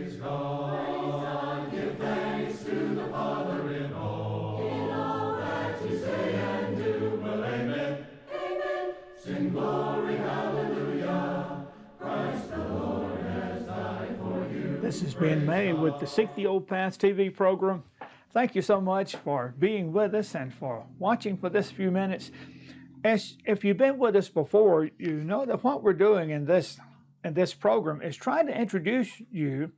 Praise God, give thanks to the Father in all that you say and do. Well, amen, amen. Sing glory, hallelujah. Christ the Lord has died for you. This has been May with the Seek the Old Paths TV program. Thank you so much for being with us and for watching for this few minutes. As if you've been with us before, you know that what we're doing in this program is trying to introduce you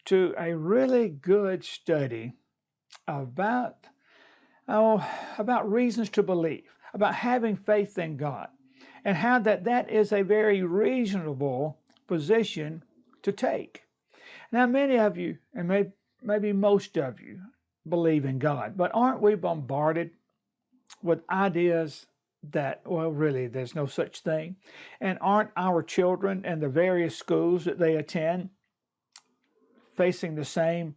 to a really good study about reasons to believe, about having faith in God, and how that is a very reasonable position to take. Now, many of you, and maybe most of you, believe in God, but aren't we bombarded with ideas that, well, really, there's no such thing? And aren't our children and the various schools that they attend facing the same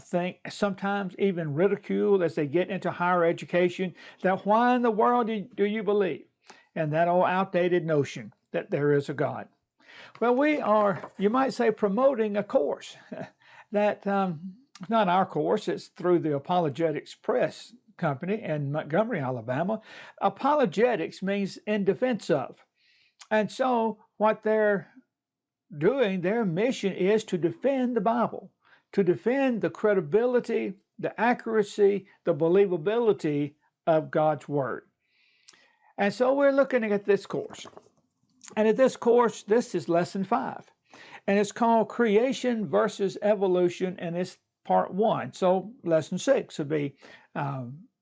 thing, sometimes even ridicule as they get into higher education, that why in the world do you believe in that old outdated notion that there is a God? Well, we are, you might say, promoting a course that not our course, it's through the Apologetics Press Company in Montgomery, Alabama. Apologetics means in defense of. And so what they're doing, their mission is to defend the Bible, to defend the credibility, the accuracy, the believability of God's Word. And so we're looking at this course. And at this course, this is lesson 5. And it's called Creation versus Evolution, and it's part 1. So lesson 6 will be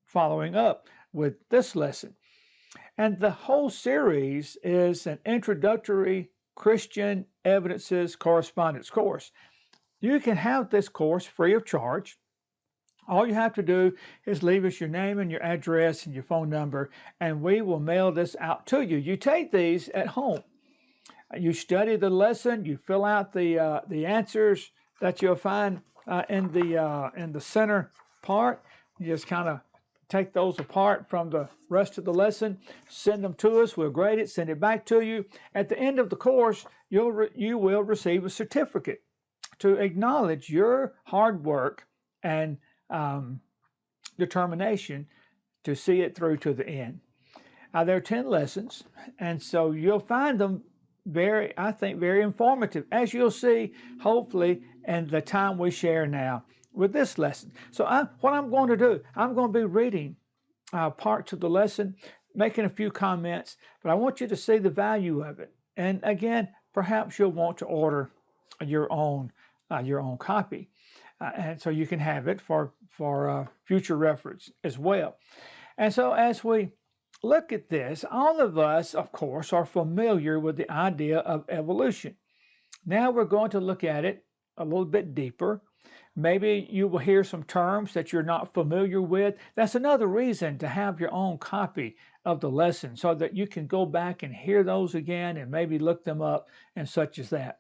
following up with this lesson. And the whole series is an introductory Christian evidences correspondence course. You can have this course free of charge. All you have to do is leave us your name and your address and your phone number, and we will mail this out to you. You take these at home. You study the lesson. You fill out the answers that you'll find in the center part. You just kind of take those apart from the rest of the lesson, send them to us, we'll grade it, send it back to you. At the end of the course, you will receive a certificate to acknowledge your hard work and determination to see it through to the end. There are 10 lessons, and so you'll find them very informative, as you'll see, hopefully, in the time we share now with this lesson. So what I'm going to do, I'm going to be reading parts of the lesson, making a few comments, but I want you to see the value of it. And again, perhaps you'll want to order your own copy, and so you can have it for future reference as well. And so as we look at this, all of us, of course, are familiar with the idea of evolution. Now we're going to look at it a little bit deeper. Maybe you will hear some terms that you're not familiar with. That's another reason to have your own copy of the lesson, so that you can go back and hear those again and maybe look them up and such as that.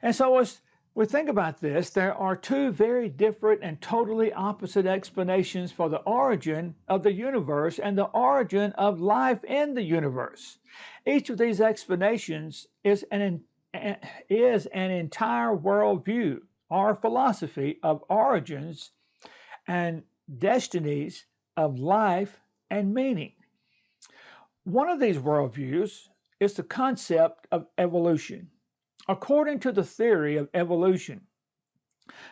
And so as we think about this, there are 2 very different and totally opposite explanations for the origin of the universe and the origin of life in the universe. Each of these explanations is an entire worldview or philosophy of origins and destinies of life and meaning. One of these worldviews is the concept of evolution. According to the theory of evolution,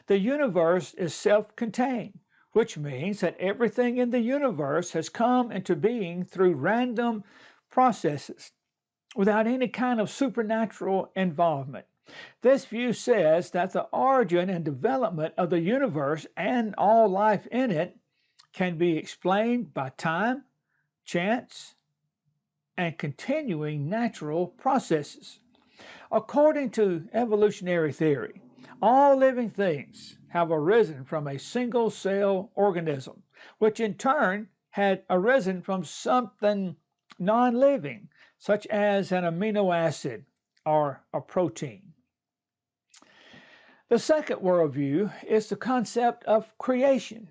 the universe is self-contained, which means that everything in the universe has come into being through random processes without any kind of supernatural involvement. This view says that the origin and development of the universe and all life in it can be explained by time, chance, and continuing natural processes. According to evolutionary theory, all living things have arisen from a single-cell organism, which in turn had arisen from something non-living, such as an amino acid or a protein. The second worldview is the concept of creation.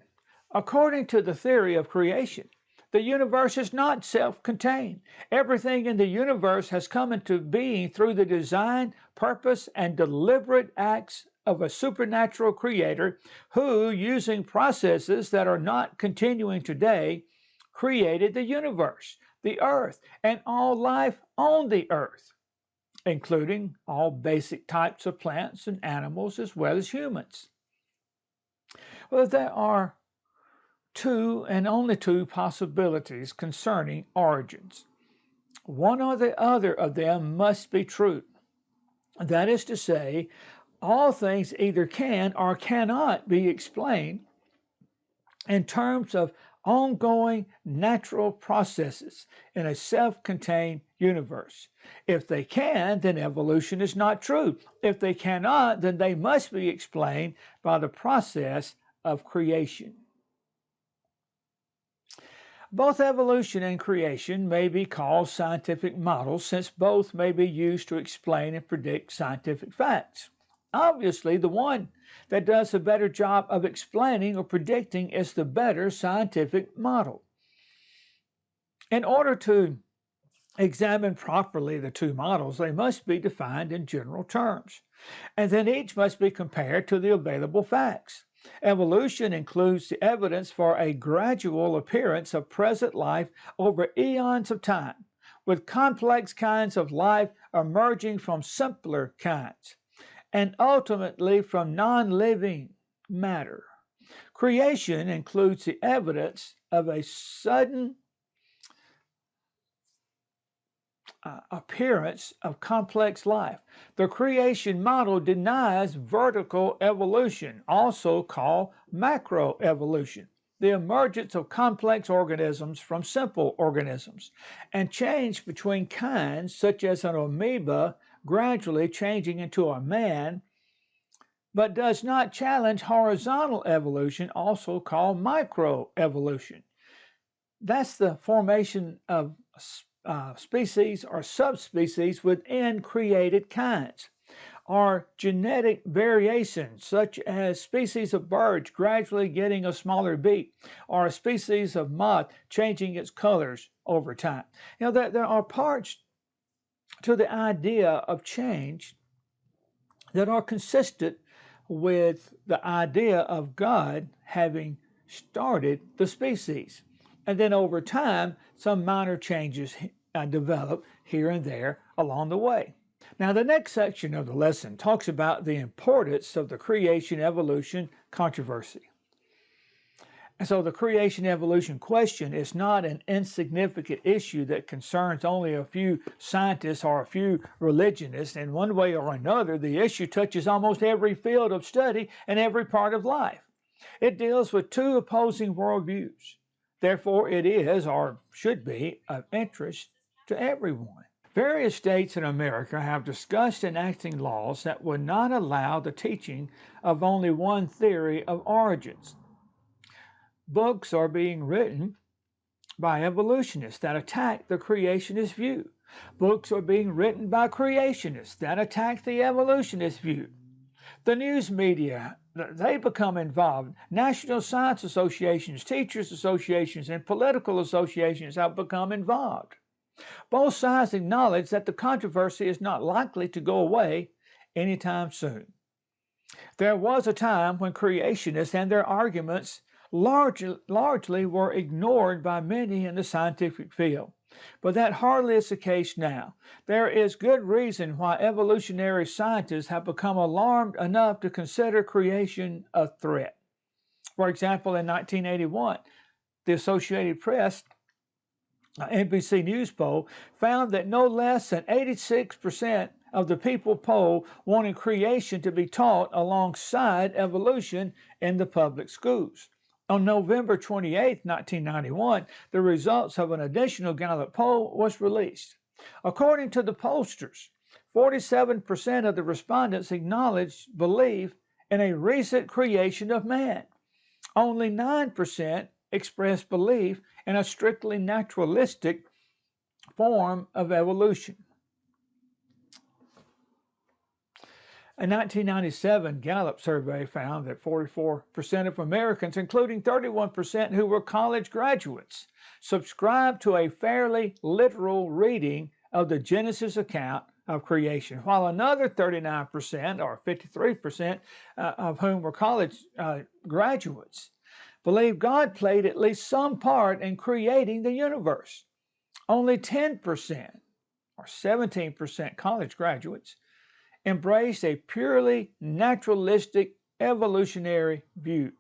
According to the theory of creation, The universe is not self-contained. Everything in the universe has come into being through the design, purpose, and deliberate acts of a supernatural creator who, using processes that are not continuing today, created the universe, the earth, and all life on the earth, including all basic types of plants and animals as well as humans. Well, there are two and only two possibilities concerning origins. One or the other of them must be true. That is to say, all things either can or cannot be explained in terms of ongoing natural processes in a self-contained universe. If they can, then evolution is not true. If they cannot, then they must be explained by the process of creation. Both evolution and creation may be called scientific models, since both may be used to explain and predict scientific facts. Obviously, the one that does a better job of explaining or predicting is the better scientific model. In order to examine properly the two models, they must be defined in general terms, and then each must be compared to the available facts. Evolution includes the evidence for a gradual appearance of present life over eons of time, with complex kinds of life emerging from simpler kinds, and ultimately from non-living matter. Creation includes the evidence of a sudden appearance of complex life. The creation model denies vertical evolution, also called macroevolution, the emergence of complex organisms from simple organisms, and change between kinds, such as an amoeba gradually changing into a man, but does not challenge horizontal evolution, also called microevolution. That's the formation of species or subspecies within created kinds, or genetic variations, such as species of birds gradually getting a smaller beak, or a species of moth changing its colors over time. You know, there are parts to the idea of change that are consistent with the idea of God having started the species. And then over time, some minor changes develop here and there along the way. Now, the next section of the lesson talks about the importance of the creation-evolution controversy. And so the creation-evolution question is not an insignificant issue that concerns only a few scientists or a few religionists. In one way or another, the issue touches almost every field of study and every part of life. It deals with two opposing worldviews. Therefore, it is, or should be, of interest to everyone. Various states in America have discussed enacting laws that would not allow the teaching of only one theory of origins. Books are being written by evolutionists that attack the creationist view. Books are being written by creationists that attack the evolutionist view. The news media, they become involved. National science associations, teachers associations, and political associations have become involved. Both sides acknowledge that the controversy is not likely to go away anytime soon. There was a time when creationists and their arguments largely were ignored by many in the scientific field, but that hardly is the case now. There is good reason why evolutionary scientists have become alarmed enough to consider creation a threat. For example, in 1981, the Associated Press NBC News poll found that no less than 86% of the people polled wanted creation to be taught alongside evolution in the public schools. On November 28, 1991, the results of an additional Gallup poll was released. According to the pollsters, 47% of the respondents acknowledged belief in a recent creation of man. Only 9% expressed belief in a strictly naturalistic form of evolution. A 1997 Gallup survey found that 44% of Americans, including 31% who were college graduates, subscribed to a fairly literal reading of the Genesis account of creation, while another 39%, or 53%, of whom were college graduates, believe God played at least some part in creating the universe. Only 10%, or 17% college graduates, embraced a purely naturalistic evolutionary view.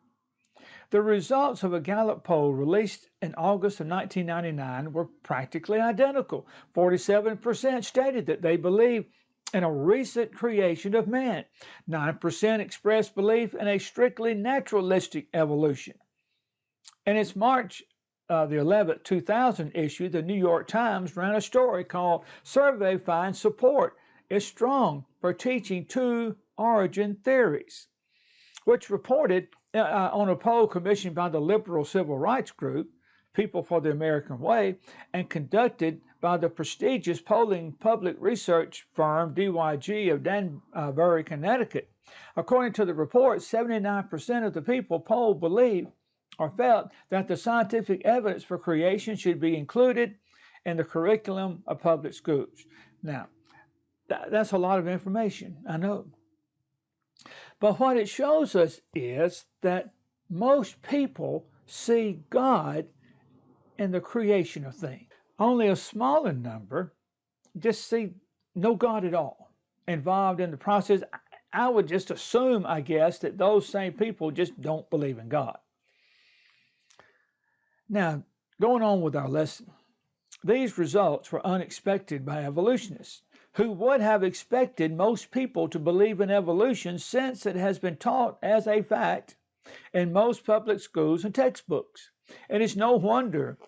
The results of a Gallup poll released in August of 1999 were practically identical. 47% stated that they believe in a recent creation of man. 9% expressed belief in a strictly naturalistic evolution. In its March the 11th, 2000 issue, the New York Times ran a story called "Survey Finds Support is Strong for Teaching Two Origin Theories," which reported on a poll commissioned by the liberal civil rights group People for the American Way and conducted by the prestigious polling public research firm DYG of Danbury, Connecticut. According to the report, 79% of the people polled believe or felt that the scientific evidence for creation should be included in the curriculum of public schools. Now, that's a lot of information, I know. But what it shows us is that most people see God in the creation of things. Only a smaller number just see no God at all involved in the process. I would just assume, I guess, that those same people just don't believe in God. Now, going on with our lesson, these results were unexpected by evolutionists, who would have expected most people to believe in evolution since it has been taught as a fact in most public schools and textbooks. It is no wonder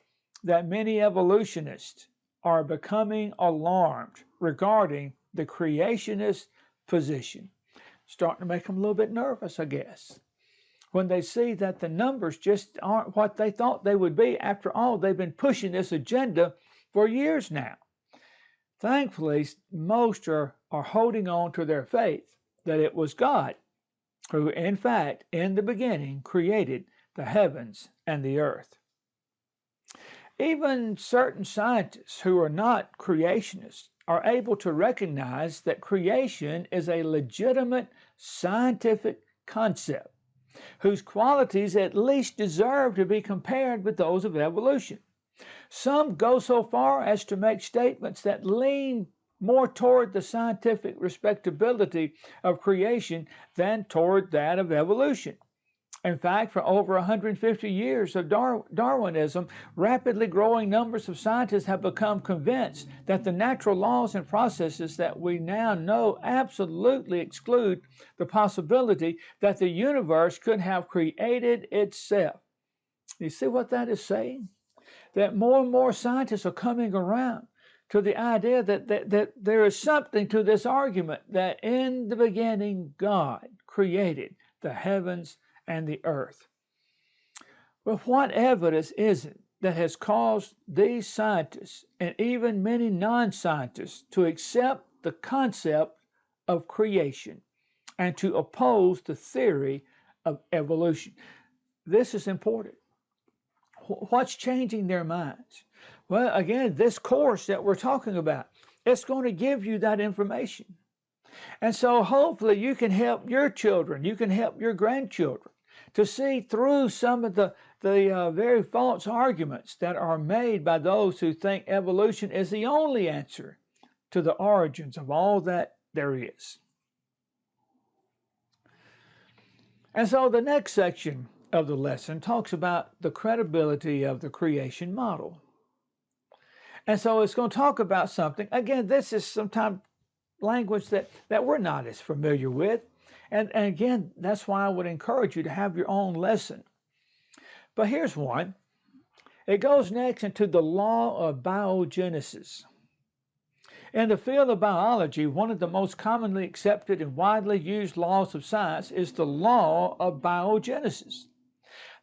that many evolutionists are becoming alarmed regarding the creationist position. Starting to make them a little bit nervous, I guess, when they see that the numbers just aren't what they thought they would be. After all, they've been pushing this agenda for years now. Thankfully, most are holding on to their faith that it was God who, in fact, in the beginning, created the heavens and the earth. Even certain scientists who are not creationists are able to recognize that creation is a legitimate scientific concept whose qualities at least deserve to be compared with those of evolution. Some go so far as to make statements that lean more toward the scientific respectability of creation than toward that of evolution. In fact, for over 150 years of Darwinism, rapidly growing numbers of scientists have become convinced that the natural laws and processes that we now know absolutely exclude the possibility that the universe could have created itself. You see what that is saying? That more and more scientists are coming around to the idea that there is something to this argument that in the beginning God created the heavens and the earth. But what evidence is it that has caused these scientists and even many non-scientists to accept the concept of creation and to oppose the theory of evolution? This is important. What's changing their minds? Well, again, this course that we're talking about, it's going to give you that information. And so hopefully you can help your children, you can help your grandchildren to see through some of the very false arguments that are made by those who think evolution is the only answer to the origins of all that there is. And so the next section of the lesson talks about the credibility of the creation model. And so it's going to talk about something. Again, this is sometimes language that we're not as familiar with. And again, that's why I would encourage you to have your own lesson. But here's one. It goes next into the law of biogenesis. In the field of biology, one of the most commonly accepted and widely used laws of science is the law of biogenesis.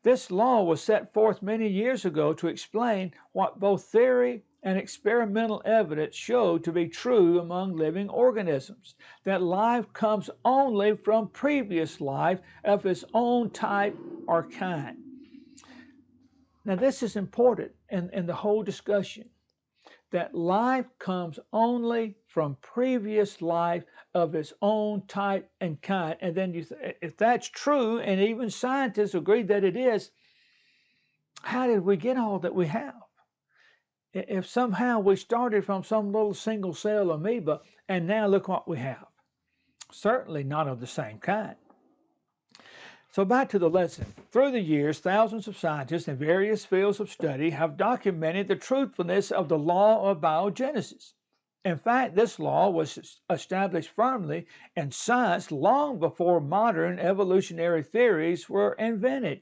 This law was set forth many years ago to explain what both theory and experimental evidence show to be true among living organisms, that life comes only from previous life of its own type or kind. Now, this is important in the whole discussion, that life comes only from previous life of its own type and kind. And then if that's true, and even scientists agree that it is, how did we get all that we have? If somehow we started from some little single cell amoeba and now look what we have. Certainly not of the same kind. So back to the lesson. Through the years, thousands of scientists in various fields of study have documented the truthfulness of the law of biogenesis. In fact, this law was established firmly in science long before modern evolutionary theories were invented.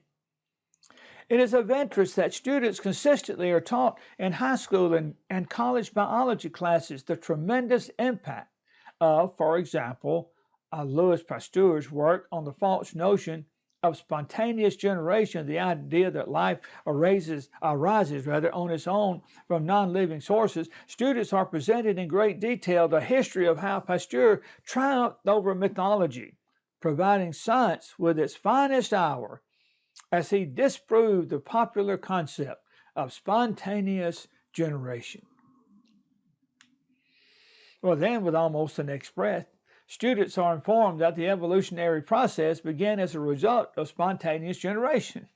It is of interest that students consistently are taught in high school and college biology classes the tremendous impact of, for example, Louis Pasteur's work on the false notion of spontaneous generation, the idea that life arises on its own from non-living sources. Students are presented in great detail the history of how Pasteur triumphed over mythology, providing science with its finest hour as he disproved the popular concept of spontaneous generation. Well, then, with almost the next breath, students are informed that the evolutionary process began as a result of spontaneous generation.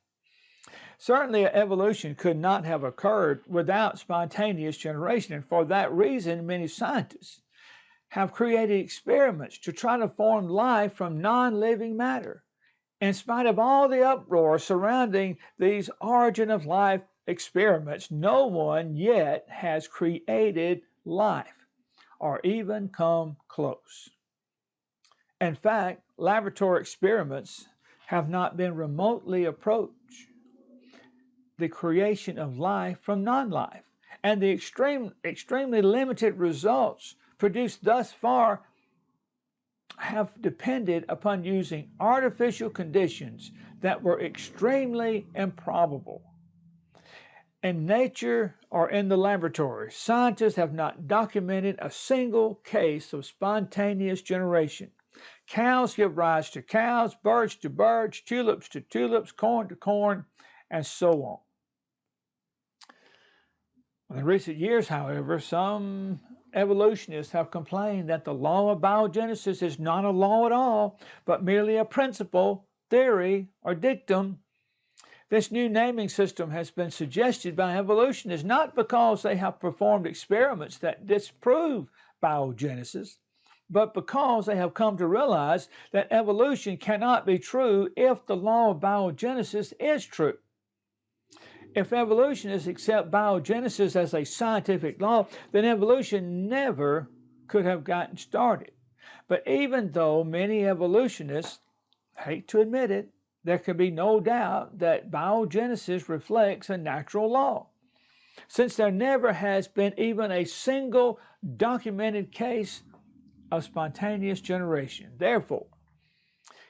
Certainly, evolution could not have occurred without spontaneous generation, and for that reason, many scientists have created experiments to try to form life from non-living matter. In spite of all the uproar surrounding these origin of life experiments, no one yet has created life or even come close. In fact, laboratory experiments have not been remotely approached the creation of life from non-life, and the extremely limited results produced thus far have depended upon using artificial conditions that were extremely improbable. In nature or in the laboratory, scientists have not documented a single case of spontaneous generation. Cows give rise to cows, birds to birds, tulips to tulips, corn to corn, and so on. In recent years, however, some evolutionists have complained that the law of biogenesis is not a law at all, but merely a principle, theory, or dictum. This new naming system has been suggested by evolutionists not because they have performed experiments that disprove biogenesis, but because they have come to realize that evolution cannot be true if the law of biogenesis is true. If evolutionists accept biogenesis as a scientific law, then evolution never could have gotten started. But even though many evolutionists hate to admit it, there can be no doubt that biogenesis reflects a natural law, since there never has been even a single documented case of spontaneous generation. Therefore,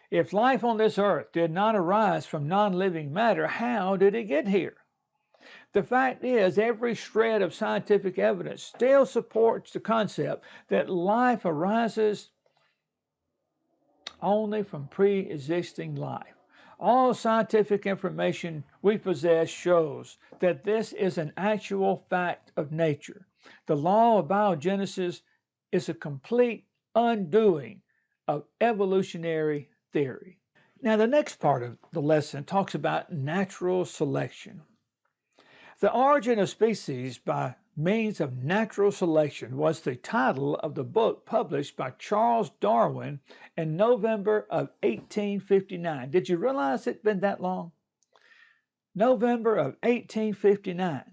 if life on this earth did not arise from non-living matter, how did it get here? The fact is, every shred of scientific evidence still supports the concept that life arises only from pre-existing life. All scientific information we possess shows that this is an actual fact of nature. The law of biogenesis is a complete undoing of evolutionary theory. Now, the next part of the lesson talks about natural selection. The Origin of Species by Means of Natural Selection was the title of the book published by Charles Darwin in November of 1859. Did you realize it's been that long? November of 1859.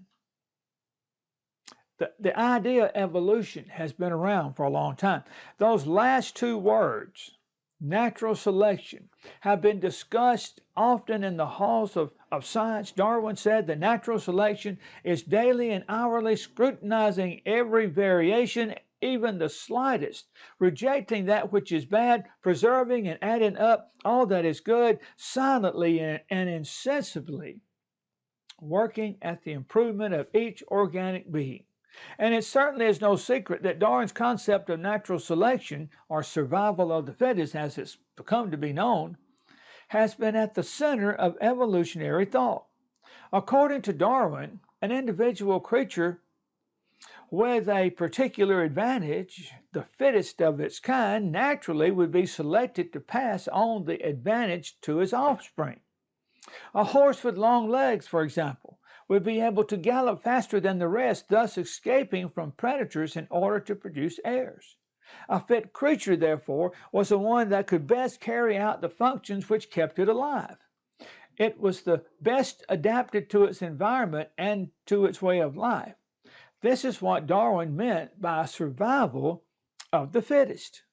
The idea of evolution has been around for a long time. Those last two words, natural selection, have been discussed often in the halls of science. Darwin said that natural selection is daily and hourly scrutinizing every variation, even the slightest, rejecting that which is bad, preserving and adding up all that is good, silently and insensibly working at the improvement of each organic being. And it certainly is no secret that Darwin's concept of natural selection, or survival of the fittest as it's become to be known, has been at the center of evolutionary thought. According to Darwin, an individual creature with a particular advantage, the fittest of its kind, naturally would be selected to pass on the advantage to its offspring. A horse with long legs, for example, would be able to gallop faster than the rest, thus escaping from predators in order to produce heirs. A fit creature, therefore, was the one that could best carry out the functions which kept it alive. It was the best adapted to its environment and to its way of life. This is what Darwin meant by survival of the fittest.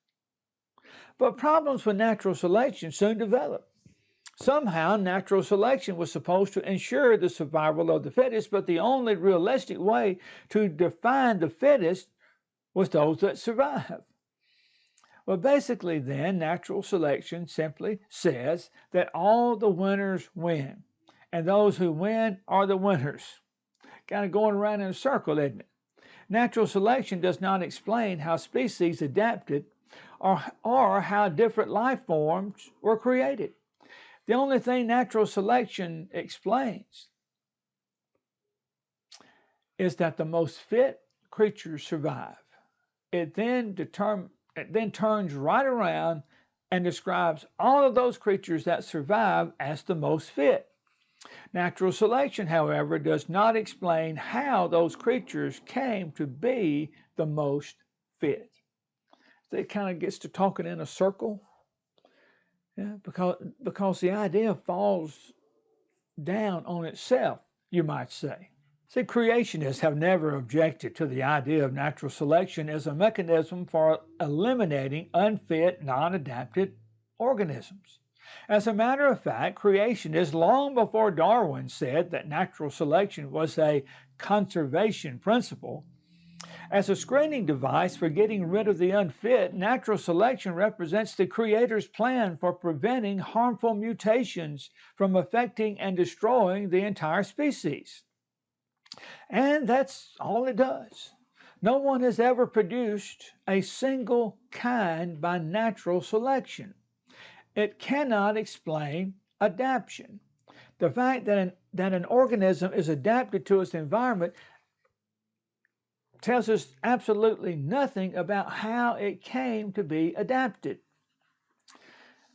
But problems with natural selection soon developed. Somehow, natural selection was supposed to ensure the survival of the fittest, but the only realistic way to define the fittest was those that survive. Well, basically then, natural selection simply says that all the winners win, and those who win are the winners. Kind of going around in a circle, isn't it? Natural selection does not explain how species adapted or how different life forms were created. The only thing natural selection explains is that the most fit creatures survive. It then turns right around and describes all of those creatures that survive as the most fit. Natural selection, however, does not explain how those creatures came to be the most fit. So it kind of gets to talking in a circle, because the idea falls down on itself, you might say. See, creationists have never objected to the idea of natural selection as a mechanism for eliminating unfit, non-adapted organisms. As a matter of fact, creationists, long before Darwin said that natural selection was a conservation principle, as a screening device for getting rid of the unfit, natural selection represents the Creator's plan for preventing harmful mutations from affecting and destroying the entire species. And that's all it does. No one has ever produced a single kind by natural selection. It cannot explain adaptation. The fact that an organism is adapted to its environment tells us absolutely nothing about how it came to be adapted.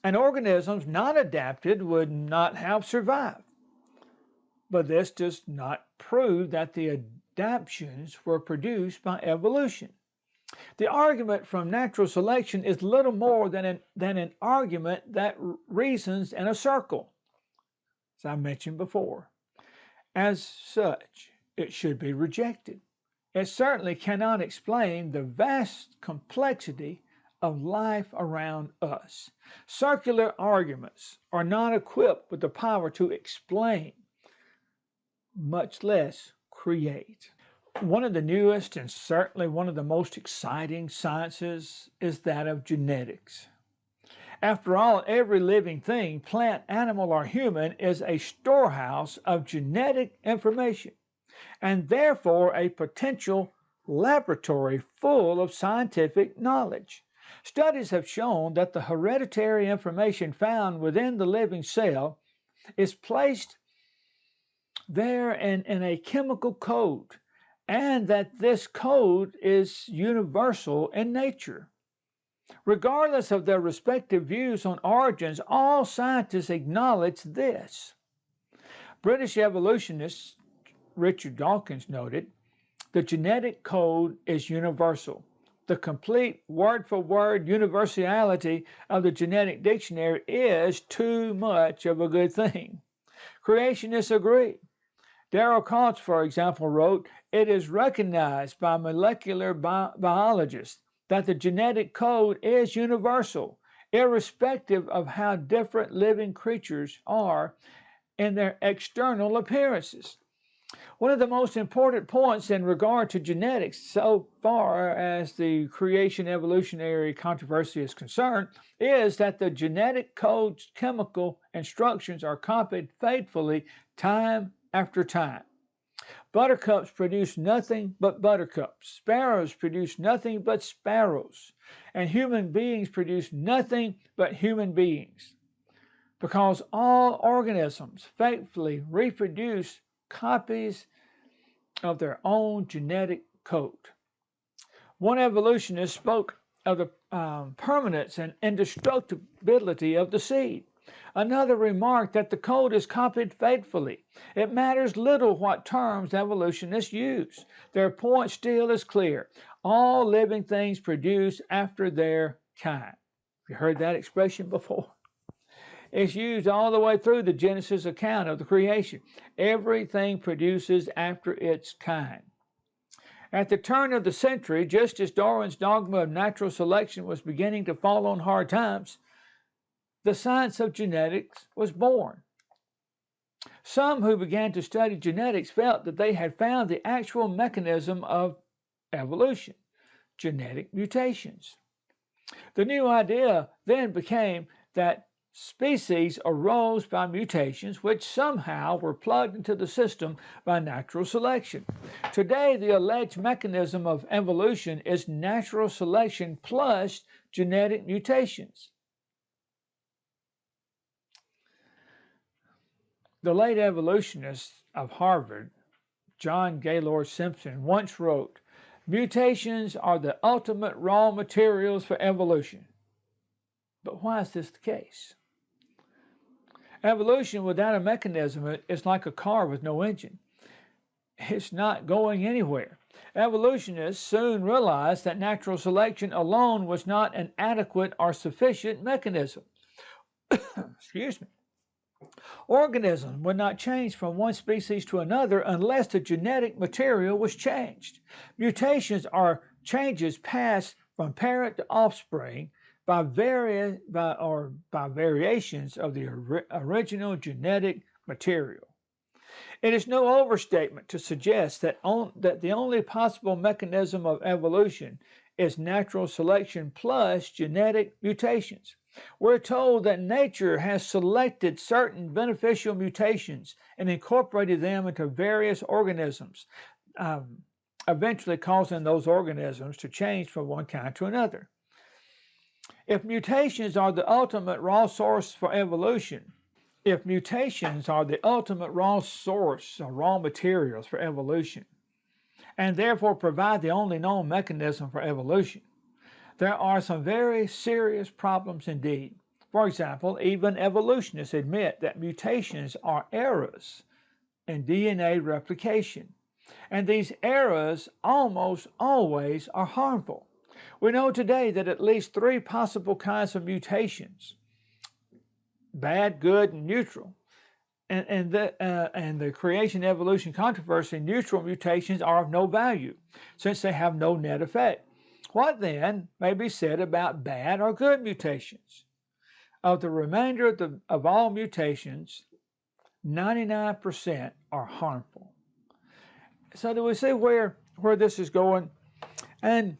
And organisms not adapted would not have survived. But this does not prove that the adaptations were produced by evolution. The argument from natural selection is little more than an argument that reasons in a circle, as I mentioned before. As such, it should be rejected. It certainly cannot explain the vast complexity of life around us. Circular arguments are not equipped with the power to explain, much less create. One of the newest and certainly one of the most exciting sciences is that of genetics. After all, every living thing, plant, animal, or human, is a storehouse of genetic information, and therefore a potential laboratory full of scientific knowledge. Studies have shown that the hereditary information found within the living cell is placed there in a chemical code, and that this code is universal in nature. Regardless of their respective views on origins, all scientists acknowledge this. British evolutionist Richard Dawkins noted, "The genetic code is universal. The complete word-for-word universality of the genetic dictionary is too much of a good thing." Creationists agree. Darrell Koch, for example, wrote, "It is recognized by molecular biologists that the genetic code is universal, irrespective of how different living creatures are in their external appearances." One of the most important points in regard to genetics, so far as the creation evolutionary controversy is concerned, is that the genetic code's chemical instructions are copied faithfully time after time. Buttercups produce nothing but buttercups. Sparrows produce nothing but sparrows. And human beings produce nothing but human beings. Because all organisms faithfully reproduce copies of their own genetic code. One evolutionist spoke of the permanence and indestructibility of the seed. Another remarked that the code is copied faithfully. It matters little what terms evolutionists use. Their point still is clear. All living things produce after their kind. You heard that expression before? It's used all the way through the Genesis account of the creation. Everything produces after its kind. At the turn of the century, just as Darwin's dogma of natural selection was beginning to fall on hard times, the science of genetics was born. Some who began to study genetics felt that they had found the actual mechanism of evolution, genetic mutations. The new idea then became that species arose by mutations which somehow were plugged into the system by natural selection. Today, the alleged mechanism of evolution is natural selection plus genetic mutations. The late evolutionist of Harvard, John Gaylord Simpson, once wrote, "Mutations are the ultimate raw materials for evolution." But why is this the case? Evolution without a mechanism is like a car with no engine. It's not going anywhere. Evolutionists soon realized that natural selection alone was not an adequate or sufficient mechanism. Excuse me. Organisms would not change from one species to another unless the genetic material was changed. Mutations are changes passed from parent to offspring by variations of the original genetic material. It is no overstatement to suggest that the only possible mechanism of evolution is natural selection plus genetic mutations. We're told that nature has selected certain beneficial mutations and incorporated them into various organisms, eventually causing those organisms to change from one kind to another. If mutations are the ultimate raw source for evolution, if mutations are the ultimate raw source or raw materials for evolution, and therefore provide the only known mechanism for evolution, there are some very serious problems indeed. For example, even evolutionists admit that mutations are errors in DNA replication, and these errors almost always are harmful. We know today that at least 3 possible kinds of mutations, bad, good, and neutral, and the creation evolution controversy, neutral mutations are of no value since they have no net effect. What then may be said about bad or good mutations? Of the remainder of all mutations, 99% are harmful. So do we see where this is going? And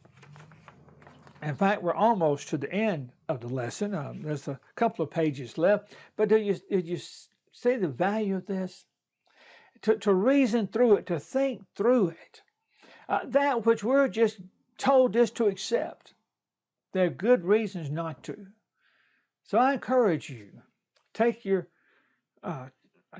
in fact, we're almost to the end of the lesson. There's a couple of pages left. But did you see the value of this? To reason through it, to think through it. That which we're just told just to accept. There are good reasons not to. So I encourage you, take your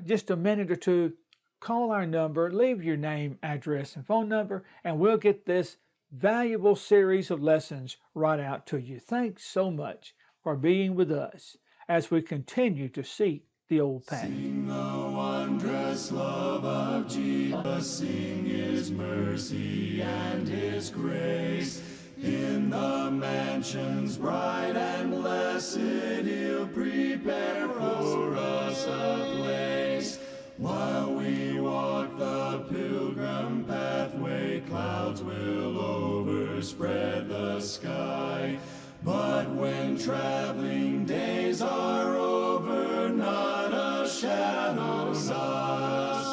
just a minute or two, call our number, leave your name, address, and phone number, and we'll get this valuable series of lessons right out to you. Thanks so much for being with us as we continue to seek the old path. Sing the wondrous love of Jesus, sing His mercy and His grace. In the mansions bright and blessed, He'll prepare for us a place. While we walk the pilgrim pathway, clouds will overspread the sky. But when traveling days are over, not a shadow sigh.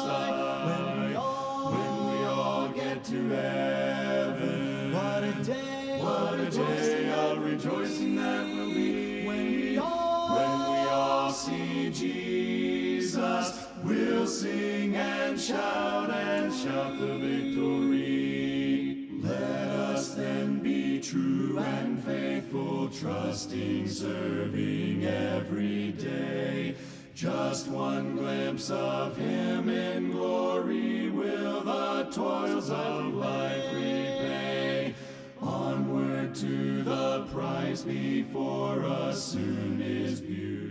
When we all get to heaven, what a day of rejoicing that will be. When we all see Jesus, we'll sing and shout and shout the victory. Let us then be true and faithful, trusting, serving every day. Just one glimpse of Him in glory will the toils of life repay. Onward to the prize before us soon is beauty.